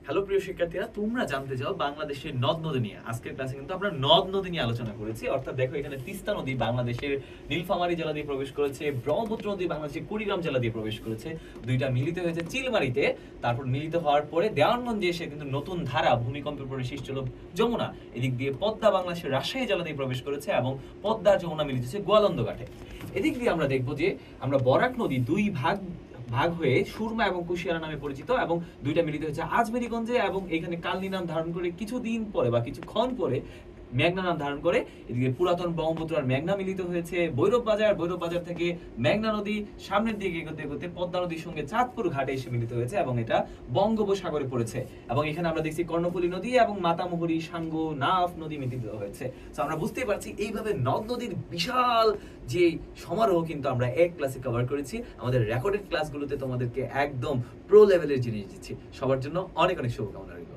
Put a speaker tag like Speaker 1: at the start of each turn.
Speaker 1: Hello প্রিয় শিক্ষার্থীরা, তোমরা জানতে চাও বাংলাদেশের নদ নদী নিয়ে। আজকের ক্লাসে কিন্তু আমরা নদ নদী নিয়ে আলোচনা করেছি। অর্থাৎ দেখো, এখানে তিস্তা নদী বাংলাদেশের নীলফামারী জেলা দিয়ে প্রবেশ করেছে, ব্রহ্মপুত্র নদী বাংলাদেশের কুড়িগ্রাম জেলা দিয়ে প্রবেশ করেছে, দুইটা মিলিত হয়েছে চিলমারিতে। তারপর মিলিত হওয়ার পরে দেওয়ানগঞ্জে এসে কিন্তু নতুন ধারা ভূমিকম্পের পরে সৃষ্টি হলো যমুনা। এদিক দিয়ে পদ্মা বাংলাদেশের রাজশাহী জেলা দিয়ে প্রবেশ করেছে এবং পদ্মা যমুনা মিলিত হচ্ছে গোয়ালন্দ ঘাটে। এদিক দিয়ে আমরা দেখবো যে আমরা বরাক নদী দুই ভাগ ভাগ হয়ে সুরমা এবং কুশিয়ারা নামে পরিচিত এবং দুইটা মিলিত হয়েছে আজমেরীগঞ্জে, এবং এখানে কালনী নাম ধারণ করে কিছুদিন পরে বা কিছুক্ষণ পরে মেঘনা নাম ধারণ করে। এদিকে পুরাতন ব্রহ্মপুত্র আর মেঘনা মিলিত হয়েছে ভৈরব বাজার থেকে মেঘনা নদী সামনের দিকে এগোতে এগোতে পদ্মা নদীর সঙ্গে চাঁদপুর ঘাটে এসে মিলিত হয়েছে এবং এটা বঙ্গোপসাগরে পড়েছে। এবং এখানে আমরা দেখছি কর্ণফুলী নদী এবং মাতামুহুরী, সাঙ্গু, নাফ নদী মিলিত হয়েছে। তো আমরা বুঝতেই পারছি এইভাবে নদ নদীর বিশাল যে সমারোহ কিন্তু আমরা এক ক্লাসে কভার করেছি। আমাদের রেকর্ডেড ক্লাসগুলোতে তোমাদেরকে একদম প্রো লেভেলের জিনিস দিচ্ছি। সবার জন্য অনেক অনেক শুভকামনা রইল।